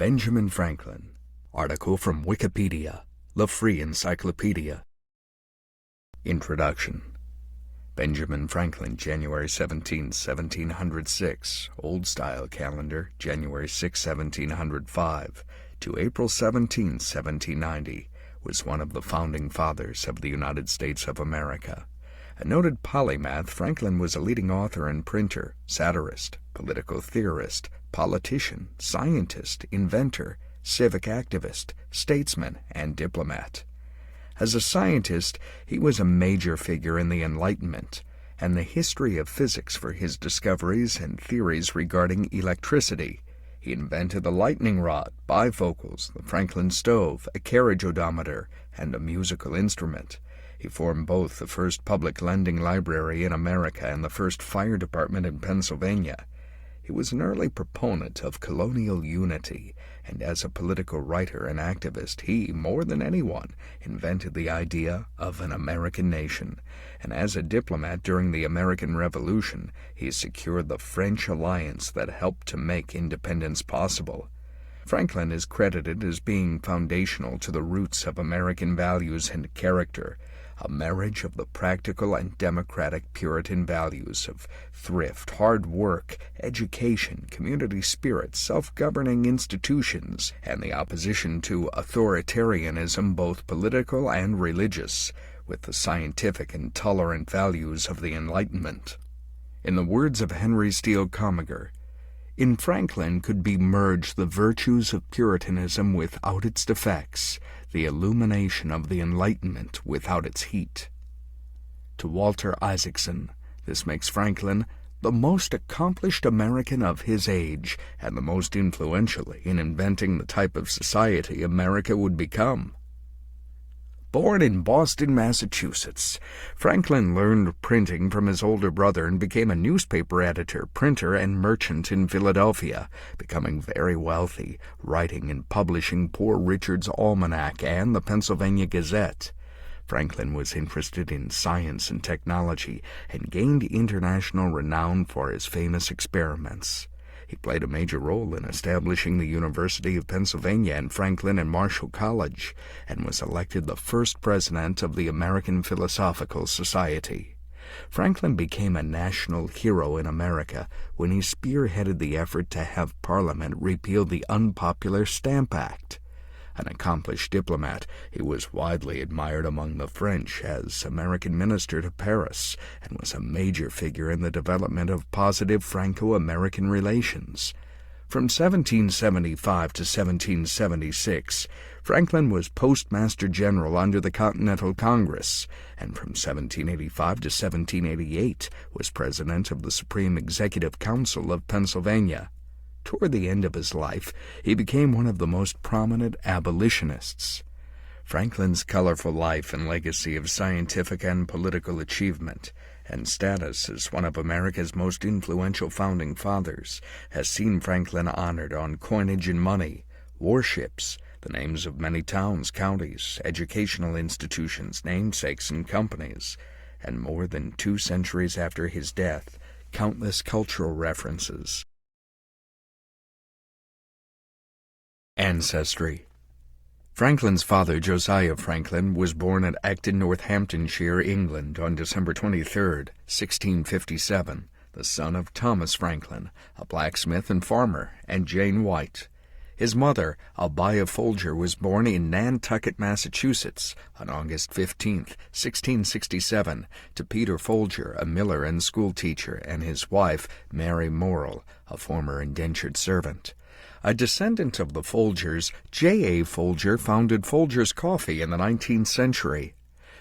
Benjamin Franklin. Article from Wikipedia, the free encyclopedia. Introduction. Benjamin Franklin, January 17, 1706, Old Style Calendar, January 6, 1705, to April 17, 1790, was one of the founding fathers of the United States of America. A noted polymath, Franklin was a leading author and printer, satirist, political theorist, politician, scientist, inventor, civic activist, statesman, and diplomat. As a scientist, he was a major figure in the Enlightenment and the history of physics for his discoveries and theories regarding electricity. He invented the lightning rod, bifocals, the Franklin stove, a carriage odometer, and a musical instrument. He formed both the first public lending library in America and the first fire department in Pennsylvania. He was an early proponent of colonial unity, and as a political writer and activist, he, more than anyone, invented the idea of an American nation. And as a diplomat during the American Revolution, he secured the French alliance that helped to make independence possible. Franklin is credited as being foundational to the roots of American values and character, a marriage of the practical and democratic Puritan values of thrift, hard work, education, community spirit, self-governing institutions, and the opposition to authoritarianism, both political and religious, with the scientific and tolerant values of the Enlightenment. In the words of Henry Steele Commager, "In Franklin could be merged the virtues of Puritanism without its defects, the illumination of the Enlightenment without its heat." To Walter Isaacson, this makes Franklin the most accomplished American of his age and the most influential in inventing the type of society America would become. Born in Boston, Massachusetts, Franklin learned printing from his older brother and became a newspaper editor, printer, and merchant in Philadelphia, becoming very wealthy, writing and publishing Poor Richard's Almanac and the Pennsylvania Gazette. Franklin was interested in science and technology and gained international renown for his famous experiments. He played a major role in establishing the University of Pennsylvania and Franklin and Marshall College, and was elected the first president of the American Philosophical Society. Franklin became a national hero in America when he spearheaded the effort to have Parliament repeal the unpopular Stamp Act. An accomplished diplomat, he was widely admired among the French as American minister to Paris, and was a major figure in the development of positive Franco-American relations. From 1775 to 1776, Franklin was Postmaster General under the Continental Congress, and from 1785 to 1788 was President of the Supreme Executive Council of Pennsylvania. Toward the end of his life, he became one of the most prominent abolitionists. Franklin's colorful life and legacy of scientific and political achievement and status as one of America's most influential founding fathers has seen Franklin honored on coinage and money, warships, the names of many towns, counties, educational institutions, namesakes, and companies, and more than 2 centuries after his death, countless cultural references. Ancestry. Franklin's father, Josiah Franklin, was born at Acton, Northamptonshire, England, on December 23, 1657, the son of Thomas Franklin, a blacksmith and farmer, and Jane White. His mother, Abiah Folger, was born in Nantucket, Massachusetts, on August 15, 1667, to Peter Folger, a miller and schoolteacher, and his wife, Mary Morrill, a former indentured servant. A descendant of the Folgers, J.A. Folger founded Folger's Coffee in the 19th century.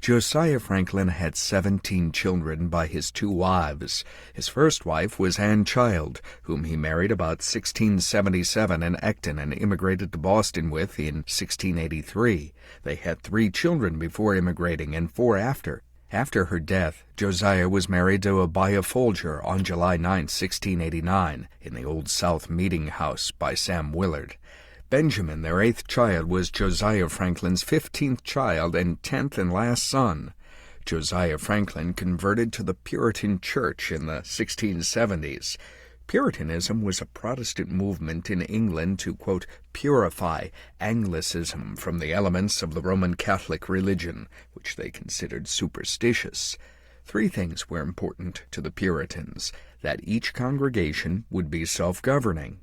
Josiah Franklin had 17 children by his 2 wives. His first wife was Anne Child, whom he married about 1677 in Acton and immigrated to Boston with in 1683. They had 3 children before immigrating and 4 after. After her death, Josiah was married to Abiah Folger on July 9, 1689, in the Old South Meeting House by Sam Willard. Benjamin, their 8th child, was Josiah Franklin's 15th child and 10th and last son. Josiah Franklin converted to the Puritan Church in the 1670s. Puritanism was a Protestant movement in England to, quote, purify Anglicism from the elements of the Roman Catholic religion, which they considered superstitious. Three things were important to the Puritans: that each congregation would be self-governing,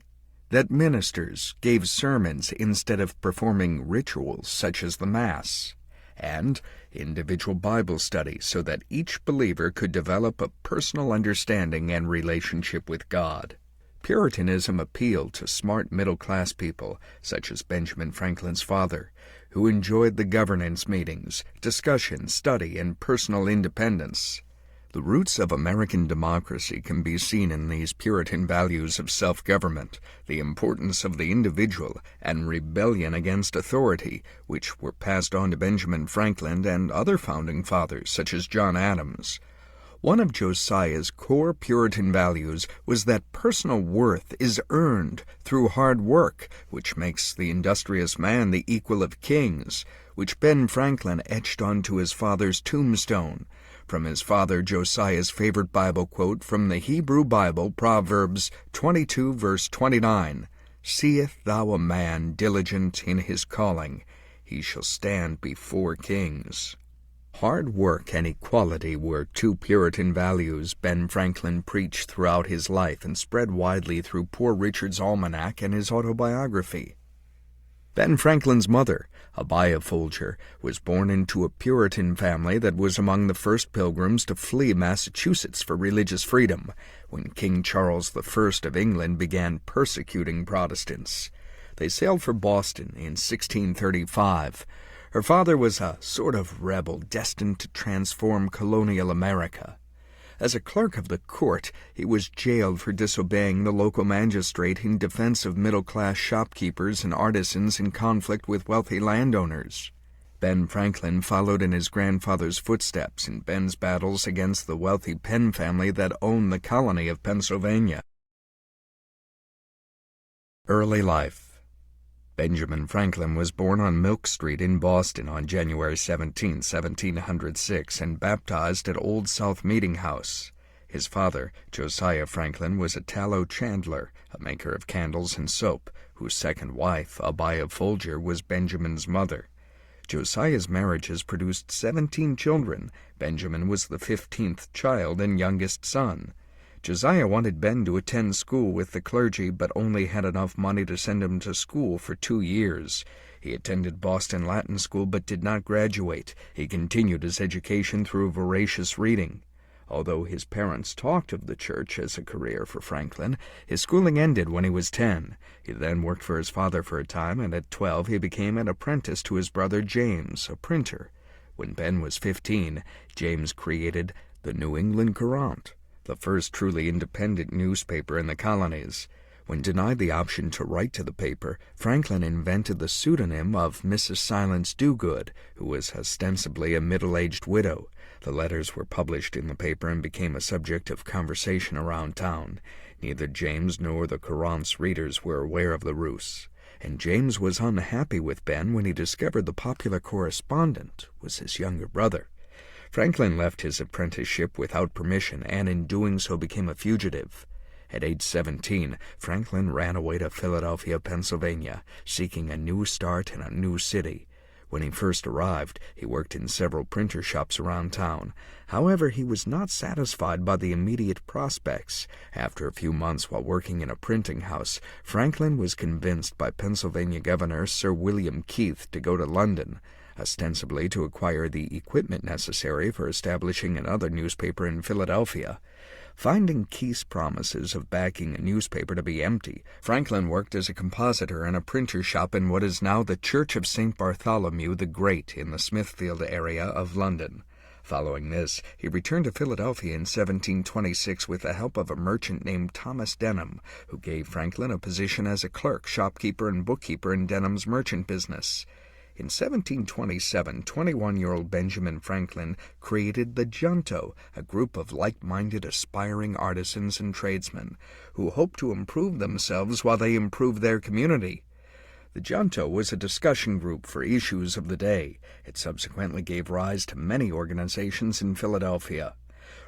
that ministers gave sermons instead of performing rituals such as the Mass, and individual Bible study so that each believer could develop a personal understanding and relationship with God. Puritanism appealed to smart middle-class people, such as Benjamin Franklin's father, who enjoyed the governance meetings, discussion, study, and personal independence. The roots of American democracy can be seen in these Puritan values of self-government, the importance of the individual, and rebellion against authority, which were passed on to Benjamin Franklin and other founding fathers such as John Adams. One of Josiah's core Puritan values was that personal worth is earned through hard work, which makes the industrious man the equal of kings, which Ben Franklin etched onto his father's tombstone. From his father Josiah's favorite Bible quote from the Hebrew Bible, Proverbs 22, verse 29, "Seest thou a man diligent in his calling, he shall stand before kings." Hard work and equality were two Puritan values Ben Franklin preached throughout his life and spread widely through Poor Richard's Almanac and his autobiography. Ben Franklin's mother, Abiah Folger, was born into a Puritan family that was among the first pilgrims to flee Massachusetts for religious freedom when King Charles I of England began persecuting Protestants. They sailed for Boston in 1635. Her father was a sort of rebel destined to transform colonial America. As a clerk of the court, he was jailed for disobeying the local magistrate in defense of middle-class shopkeepers and artisans in conflict with wealthy landowners. Ben Franklin followed in his grandfather's footsteps in Ben's battles against the wealthy Penn family that owned the colony of Pennsylvania. Early life. Benjamin Franklin was born on Milk Street in Boston on January 17, 1706, and baptized at Old South Meeting House. His father, Josiah Franklin, was a tallow chandler, a maker of candles and soap, whose second wife, Abiah Folger, was Benjamin's mother. Josiah's marriages produced 17 children. Benjamin was the 15th child and youngest son. Josiah wanted Ben to attend school with the clergy, but only had enough money to send him to school for 2 years. He attended Boston Latin School but did not graduate. He continued his education through voracious reading. Although his parents talked of the church as a career for Franklin, his schooling ended when he was 10. He then worked for his father for a time, and at 12 he became an apprentice to his brother James, a printer. When Ben was 15, James created the New England Courant, the first truly independent newspaper in the colonies. When denied the option to write to the paper, Franklin invented the pseudonym of Mrs. Silence Dogood, who was ostensibly a middle-aged widow. The letters were published in the paper and became a subject of conversation around town. Neither James nor the Courant's readers were aware of the ruse, and James was unhappy with Ben when he discovered the popular correspondent was his younger brother. Franklin left his apprenticeship without permission and in doing so became a fugitive. At age 17, Franklin ran away to Philadelphia, Pennsylvania, seeking a new start in a new city. When he first arrived, he worked in several printer shops around town. However, he was not satisfied by the immediate prospects. After a few months while working in a printing house, Franklin was convinced by Pennsylvania Governor Sir William Keith to go to London, ostensibly to acquire the equipment necessary for establishing another newspaper in Philadelphia. Finding Keith's promises of backing a newspaper to be empty, Franklin worked as a compositor in a printer shop in what is now the Church of St. Bartholomew the Great in the Smithfield area of London. Following this, he returned to Philadelphia in 1726 with the help of a merchant named Thomas Denham, who gave Franklin a position as a clerk, shopkeeper, and bookkeeper in Denham's merchant business. In 1727, 21-year-old Benjamin Franklin created the Junto, a group of like-minded aspiring artisans and tradesmen who hoped to improve themselves while they improved their community. The Junto was a discussion group for issues of the day. It subsequently gave rise to many organizations in Philadelphia.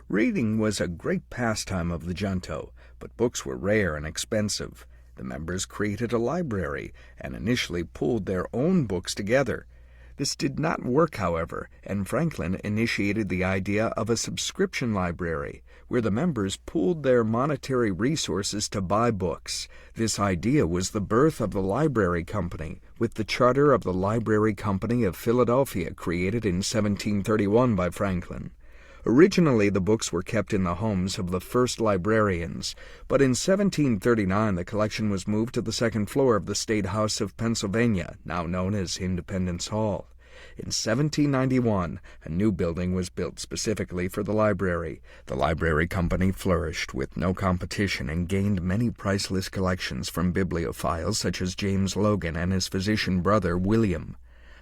Reading was a great pastime of the Junto. but books were rare and expensive. The members created a library and initially pooled their own books together. This did not work, however, and Franklin initiated the idea of a subscription library, where the members pooled their monetary resources to buy books. This idea was the birth of the Library Company, with the charter of the Library Company of Philadelphia created in 1731 by Franklin. Originally, the books were kept in the homes of the first librarians, but in 1739 the collection was moved to the second floor of the State House of Pennsylvania, now known as Independence Hall. In 1791, a new building was built specifically for the library. The Library Company flourished with no competition and gained many priceless collections from bibliophiles such as James Logan and his physician brother William.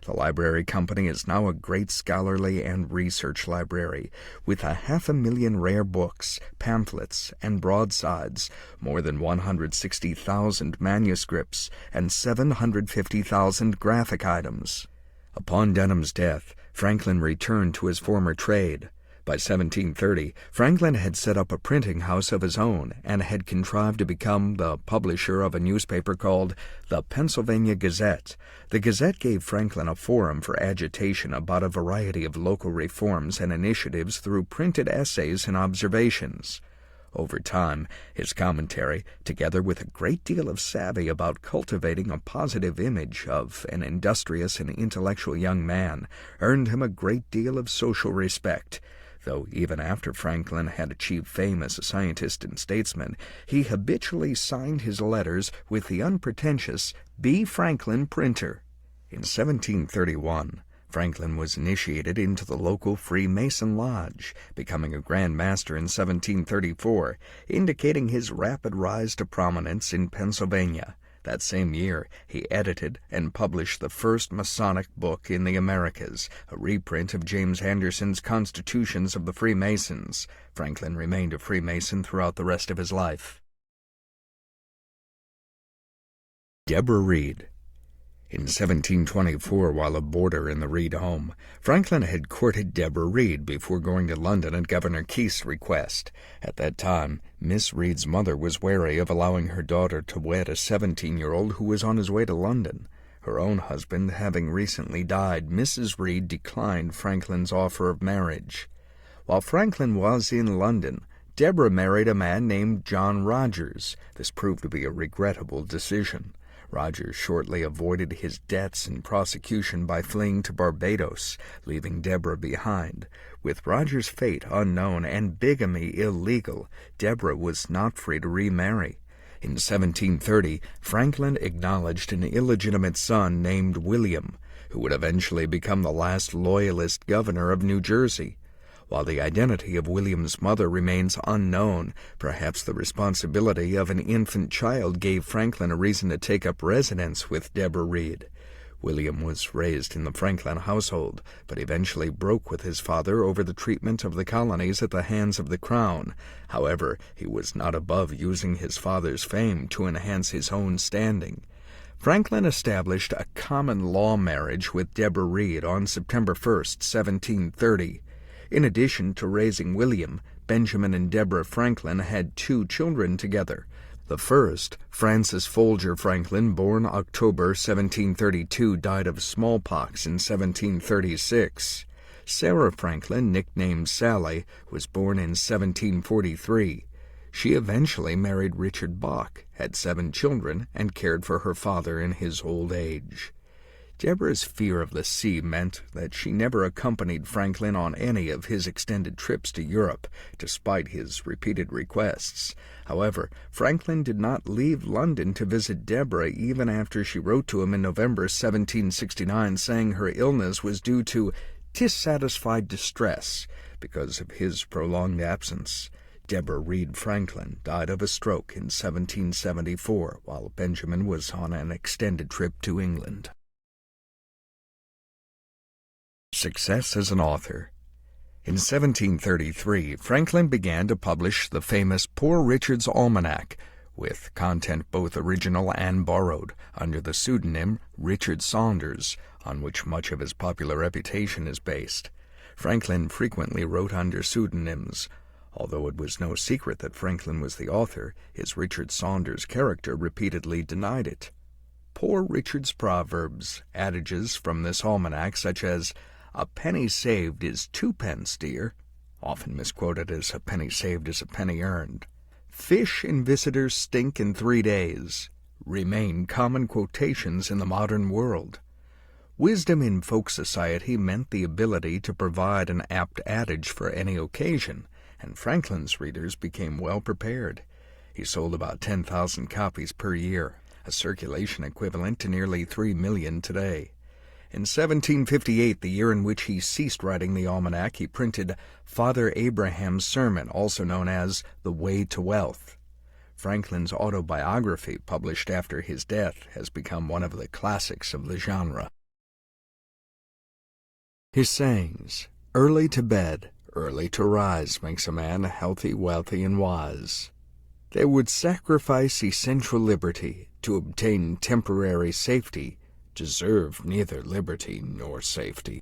The Library Company is now a great scholarly and research library, with 500,000 rare books, pamphlets, and broadsides, more than 160,000 manuscripts, and 750,000 graphic items. Upon Denham's death, Franklin returned to his former trade. By 1730, Franklin had set up a printing house of his own and had contrived to become the publisher of a newspaper called the Pennsylvania Gazette. The Gazette gave Franklin a forum for agitation about a variety of local reforms and initiatives through printed essays and observations. Over time, his commentary, together with a great deal of savvy about cultivating a positive image of an industrious and intellectual young man, earned him a great deal of social respect. Though even after Franklin had achieved fame as a scientist and statesman, he habitually signed his letters with the unpretentious B. Franklin Printer. In 1731, Franklin was initiated into the local Freemason Lodge, becoming a Grand Master in 1734, indicating his rapid rise to prominence in Pennsylvania. That same year, he edited and published the first Masonic book in the Americas, a reprint of James Anderson's Constitutions of the Freemasons. Franklin remained a Freemason throughout the rest of his life. Deborah Reed. In 1724, while a boarder in the Reed home, Franklin had courted Deborah Reed before going to London at Governor Keith's request. At that time, Miss Reed's mother was wary of allowing her daughter to wed a 17-year-old who was on his way to London. Her own husband having recently died, Mrs. Reed declined Franklin's offer of marriage. While Franklin was in London, Deborah married a man named John Rogers. This proved to be a regrettable decision. Rogers shortly avoided his debts and prosecution by fleeing to Barbados, leaving Deborah behind. With Rogers' fate unknown and bigamy illegal, Deborah was not free to remarry. In 1730, Franklin acknowledged an illegitimate son named William, who would eventually become the last Loyalist governor of New Jersey. While the identity of William's mother remains unknown, perhaps the responsibility of an infant child gave Franklin a reason to take up residence with Deborah Reed. William was raised in the Franklin household, but eventually broke with his father over the treatment of the colonies at the hands of the Crown. However, he was not above using his father's fame to enhance his own standing. Franklin established a common law marriage with Deborah Reed on September 1, 1730. In addition to raising William, Benjamin and Deborah Franklin had 2 children together. The first, Francis Folger Franklin, born October 1732, died of smallpox in 1736. Sarah Franklin, nicknamed Sally, was born in 1743. She eventually married Richard Bach, had 7 children, and cared for her father in his old age. Deborah's fear of the sea meant that she never accompanied Franklin on any of his extended trips to Europe, despite his repeated requests. However, Franklin did not leave London to visit Deborah even after she wrote to him in November 1769 saying her illness was due to dissatisfied distress because of his prolonged absence. Deborah Reed Franklin died of a stroke in 1774 while Benjamin was on an extended trip to England. Success as an author. In 1733, Franklin began to publish the famous Poor Richard's Almanac, with content both original and borrowed, under the pseudonym Richard Saunders, on which much of his popular reputation is based. Franklin frequently wrote under pseudonyms. Although it was no secret that Franklin was the author, his Richard Saunders character repeatedly denied it. Poor Richard's proverbs, adages from this almanac such as, "A penny saved is 2 pence, dear," often misquoted as "a penny saved is a penny earned," "Fish and visitors stink in 3 days," remain common quotations in the modern world. Wisdom in folk society meant the ability to provide an apt adage for any occasion, and Franklin's readers became well prepared. He sold about 10,000 copies per year, a circulation equivalent to nearly 3 million today. In 1758, the year in which he ceased writing the almanac, he printed Father Abraham's Sermon, also known as The Way to Wealth. Franklin's autobiography, published after his death, has become one of the classics of the genre. His sayings, "Early to bed, early to rise makes a man healthy, wealthy, and wise." They would sacrifice essential liberty to obtain temporary safety, deserve neither liberty nor safety.